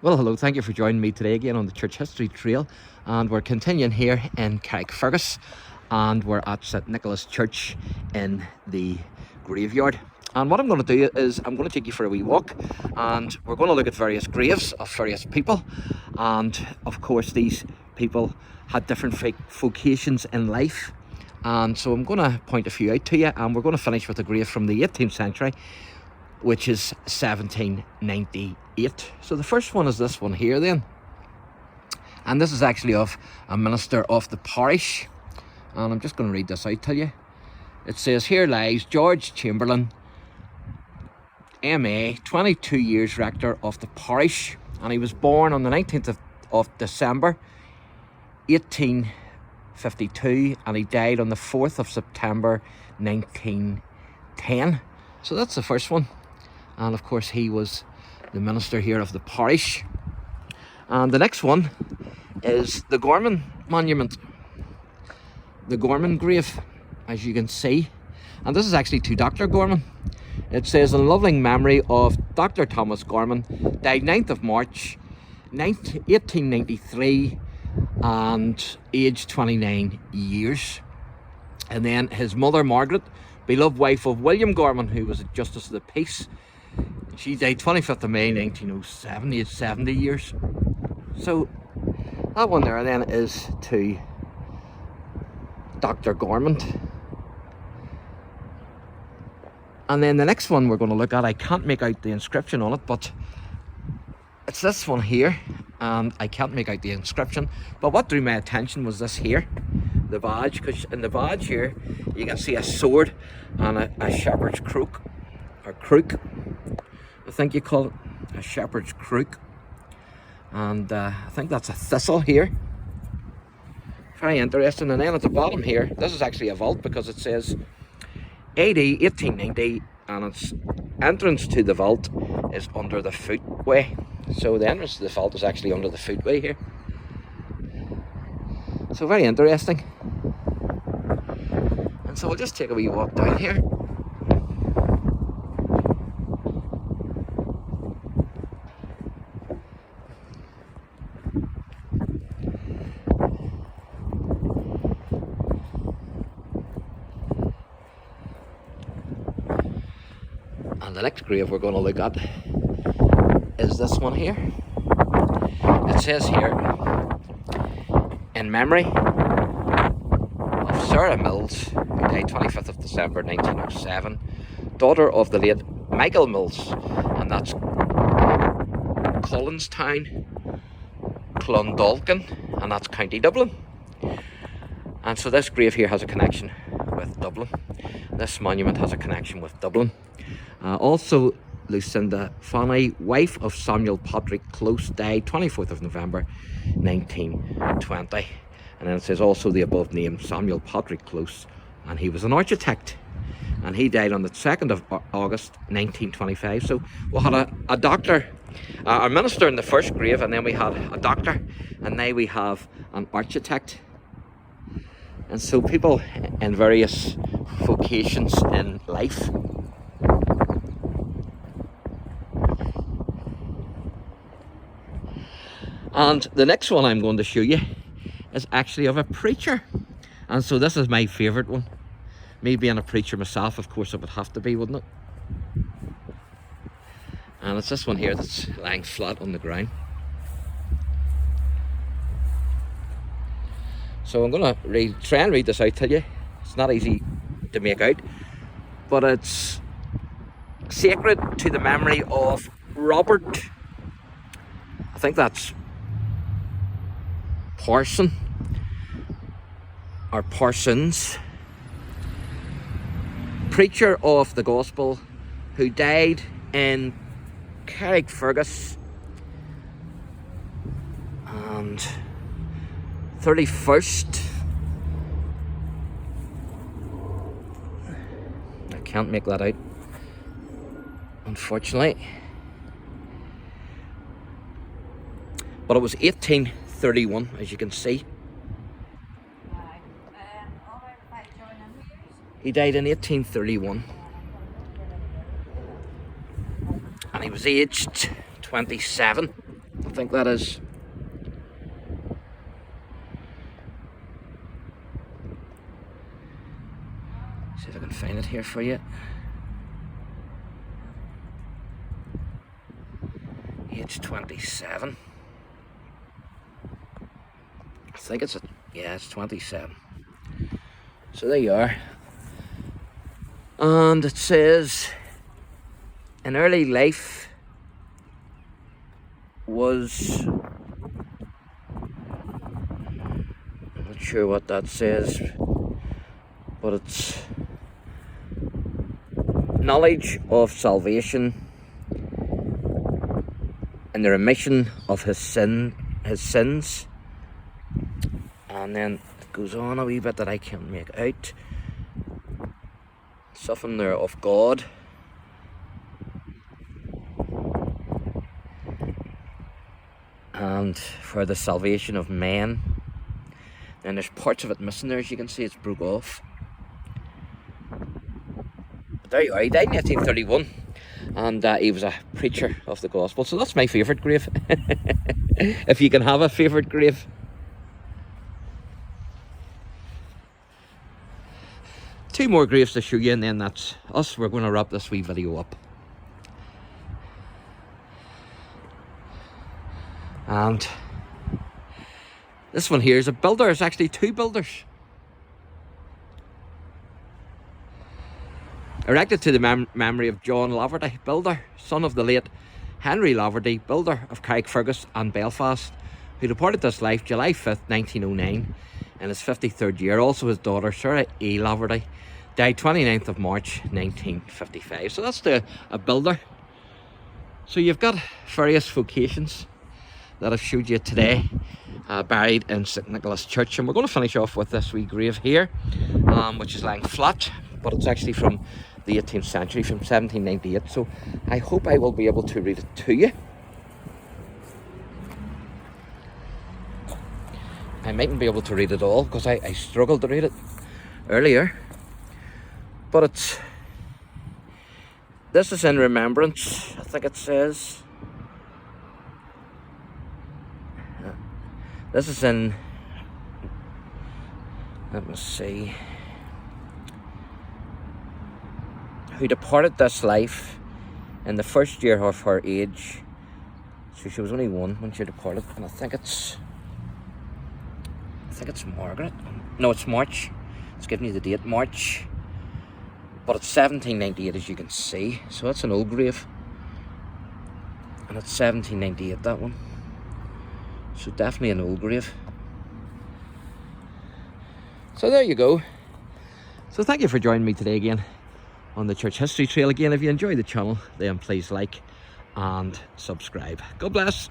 Well, hello, thank you for joining me today again on the Church History Trail, and we're continuing here in Carrickfergus, and we're at St Nicholas Church in the graveyard. And what I'm going to do is I'm going to take you for a wee walk, and we're going to look at various graves of various people. And of course these people had different vocations in life, and so I'm going to point a few out to you, and we're going to finish with a grave from the 18th century, which is 1798. So the first one is this one here then, and this is actually of a minister of the parish, and I'm just going to read this out to you. It says, "Here lies George Chamberlain, MA, 22 years rector of the parish, and he was born on the 19th of December 1852, and he died on the 4th of September 1910. So that's the first one. And of course he was the minister here of the parish. And the next one is the Gorman monument, the Gorman grave, as you can see. And this is actually to Dr. Gorman. It says, "In loving memory of Dr. Thomas Gorman, died 9th of March 1893 and aged 29 years. And then his mother Margaret, beloved wife of William Gorman, who was a Justice of the Peace, she died 25th of May 1907, aged 70 years. So that one there then is to Dr. Gorman. And then the next one we're going to look at, I can't make out the inscription on it, but it's this one here, and I can't make out the inscription. But what drew my attention was this here, the badge, because in the badge here you can see a sword and a shepherd's crook, or crook, I think you call it, a shepherd's crook. And I think that's a thistle here. Very interesting. And then at the bottom here, this is actually a vault, because it says AD 1890, and its entrance to the vault is under the footway. So the entrance to the vault is actually under the footway here. So very interesting. And so we'll just take a wee walk down here. And the next grave we're going to look at is this one here. It says here, "In memory of Sarah Mills, who died 25th of December 1907, daughter of the late Michael Mills," and that's Collinstown, Clondalkin, and that's County Dublin. And so this grave here has a connection with Dublin. This monument has a connection with Dublin. Also, Lucinda Fonney, wife of Samuel Patrick Close, died 24th of November 1920. And then it says also the above named Samuel Patrick Close, and he was an architect, and he died on the 2nd of August 1925. So we had a doctor, a minister in the first grave, and then we had a doctor, and now we have an architect. And so people in various vocations in life. And the next one I'm going to show you is actually of a preacher. And so this is my favourite one. Me being a preacher myself, of course it would have to be, wouldn't it? And it's this one here that's lying flat on the ground. So I'm going to try and read this out to you. It's not easy to make out, but it's sacred to the memory of Robert, I think that's Parson, or Parsons, preacher of the gospel, who died in Carrickfergus and 31st, I can't make that out, unfortunately, but it was 1831, as you can see. He died in 1831, and he was aged 27. I think that is. See if I can find it here for you. Age 27. I think it's it's 27. So there you are. And it says, in early life was, I'm not sure what that says, but it's knowledge of salvation and the remission of his sins. And then it goes on a wee bit that I can't make out. Something there of God. And for the salvation of men. And there's parts of it missing there, as you can see, it's broke off. But there you are, he died in 1831. And he was a preacher of the gospel. So that's my favourite grave. If you can have a favourite grave. Two more graves to show you, and then that's us. We're going to wrap this wee video up. And this one here is a builder. It's actually two builders. Erected to the memory of John Laverty, builder, son of the late Henry Laverty, builder of Carrickfergus and Belfast, who departed this life July 5th, 1909, in his 53rd year. Also his daughter, Sarah E. Laverty, died 29th of March, 1955. So that's a builder. So you've got various vocations that I've showed you today, buried in St Nicholas Church. And we're going to finish off with this wee grave here, which is lying flat, but it's actually from the 18th century, from 1798. So I hope I will be able to read it to you. I mightn't be able to read it all because I struggled to read it earlier. But this is in remembrance, I think it says. This is in, let me see, who departed this life in the first year of her age. So she was only one when she departed, and I think it's Margaret. No, it's March. It's giving you the date, March. But it's 1798, as you can see. So that's an old grave. And it's 1798, that one. So definitely an old grave. So there you go. So thank you for joining me today again on the Church History Trail. Again, if you enjoy the channel, then please like and subscribe. God bless.